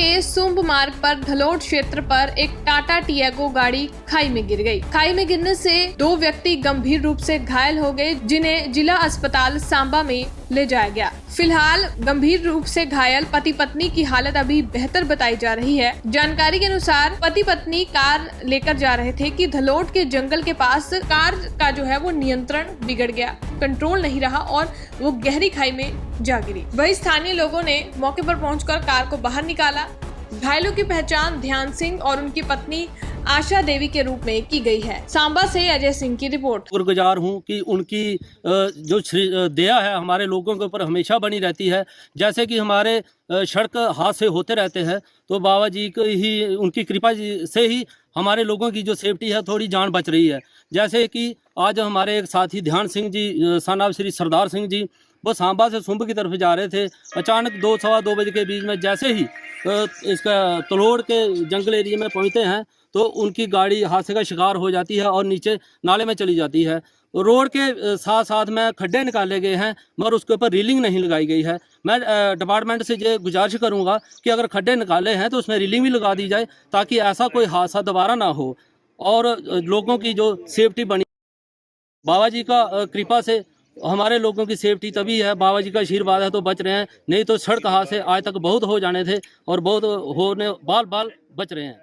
के सुंभ मार्ग पर धलोट क्षेत्र पर एक टाटा टियागो गाड़ी खाई में गिर गई। खाई में गिरने से 2 व्यक्ति गंभीर रूप से घायल हो गए, जिन्हें जिला अस्पताल सांबा में ले जाया गया। फिलहाल गंभीर रूप से घायल पति पत्नी की हालत अभी बेहतर बताई जा रही है। जानकारी के अनुसार पति पत्नी कार लेकर जा रहे थे कि धलोट के जंगल के पास कार का जो है वो नियंत्रण बिगड़ गया, कंट्रोल नहीं रहा और वो गहरी खाई में जा गिरी। वही स्थानीय लोगों ने मौके पर पहुंचकर कार को बाहर निकाला। घायलों की पहचान ध्यान सिंह और उनकी पत्नी आशा देवी के रूप में की गई है। सांबा से अजय सिंह की रिपोर्ट। शुक्रगुजार हूँ कि उनकी जो दया है हमारे लोगों के ऊपर हमेशा बनी रहती है। जैसे कि हमारे सड़क हादसे होते रहते हैं, तो बाबा जी को ही, उनकी कृपा से ही हमारे लोगों की जो सेफ्टी है थोड़ी जान बच रही है। जैसे कि आज हमारे एक साथी ध्यान सिंह जी, सन ऑफ श्री सरदार सिंह जी, वो सांबा से सुंभ की तरफ जा रहे थे। अचानक 2 सवा 2 बजे के बीच में जैसे ही इसका तलोड़ के जंगल एरिया में पहुँचते हैं तो उनकी गाड़ी हादसे का शिकार हो जाती है और नीचे नाले में चली जाती है। रोड के साथ साथ में खड्डे निकाले गए हैं, मगर उसके ऊपर रीलिंग नहीं लगाई गई है। मैं डिपार्टमेंट से ये गुजारिश करूंगा कि अगर खड्डे निकाले हैं तो उसमें रीलिंग भी लगा दी जाए, ताकि ऐसा कोई हादसा दोबारा ना हो और लोगों की जो सेफ्टी बनी। बाबा जी का कृपा से हमारे लोगों की सेफ्टी तभी है, बाबा जी का आशीर्वाद है तो बच रहे हैं, नहीं तो सड़क हादसे आज तक बहुत हो जाने थे और बहुत होने बाल बच रहे हैं।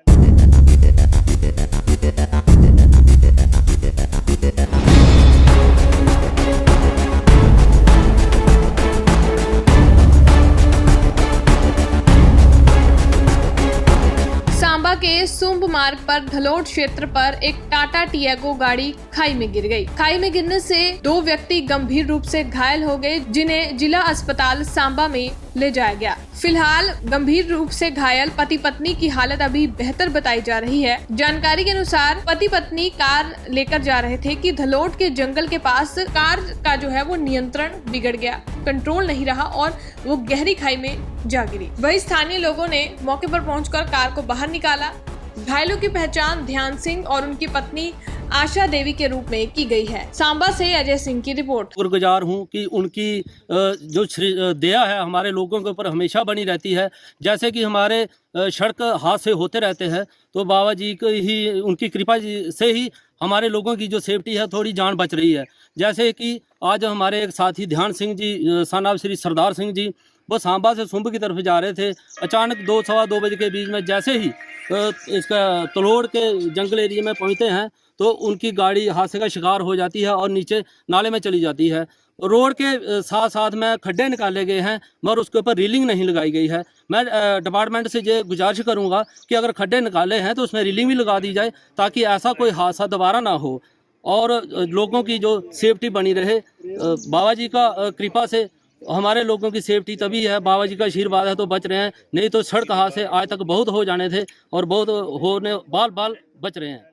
सांबा के सुंभ मार्ग पर धलोट क्षेत्र पर एक टाटा टियागो गाड़ी खाई में गिर गई। खाई में गिरने से 2 व्यक्ति गंभीर रूप से घायल हो गए, जिन्हें जिला अस्पताल सांबा में ले जाया गया। फिलहाल गंभीर रूप से घायल पति पत्नी की हालत अभी बेहतर बताई जा रही है। जानकारी के अनुसार पति पत्नी कार लेकर जा रहे थे कि धलोट के जंगल के पास कार का जो है वो नियंत्रण बिगड़ गया, कंट्रोल नहीं रहा और वो गहरी खाई में जा गिरी। वही स्थानीय लोगों ने मौके पर पहुंचकर कार को बाहर निकाला। घायलों की पहचान ध्यान सिंह और उनकी पत्नी आशा देवी के रूप में की गई है। सांबा से अजय सिंह की रिपोर्ट। शुक्रगुजार हूँ कि उनकी जो दया है हमारे लोगों के ऊपर हमेशा बनी रहती है। जैसे कि हमारे सड़क हादसे होते रहते हैं, तो बाबा जी को ही, उनकी कृपा से ही हमारे लोगों की जो सेफ्टी है थोड़ी जान बच रही है। जैसे कि आज हमारे एक साथी ध्यान सिंह जी, सन ऑफ श्री सरदार सिंह जी, वो सांबा से सुंभ की तरफ जा रहे थे। अचानक 2 सवा 2 बजे के बीच में जैसे ही इसका तलोड़ के जंगल एरिया में पहुँचते हैं तो उनकी गाड़ी हादसे का शिकार हो जाती है और नीचे नाले में चली जाती है। रोड के साथ साथ में खड्डे निकाले गए हैं, मगर उसके ऊपर रीलिंग नहीं लगाई गई है। मैं डिपार्टमेंट से ये गुजारिश करूंगा कि अगर खड्डे निकाले हैं तो उसमें रीलिंग भी लगा दी जाए, ताकि ऐसा कोई हादसा दोबारा ना हो और लोगों की जो सेफ्टी बनी रहे। बाबा जी का कृपा से हमारे लोगों की सेफ्टी तभी है, बाबा जी का आशीर्वाद है तो बच रहे हैं, नहीं तो सड़क हादसे आज तक बहुत हो जाने थे और बहुत होने बाल बच रहे हैं।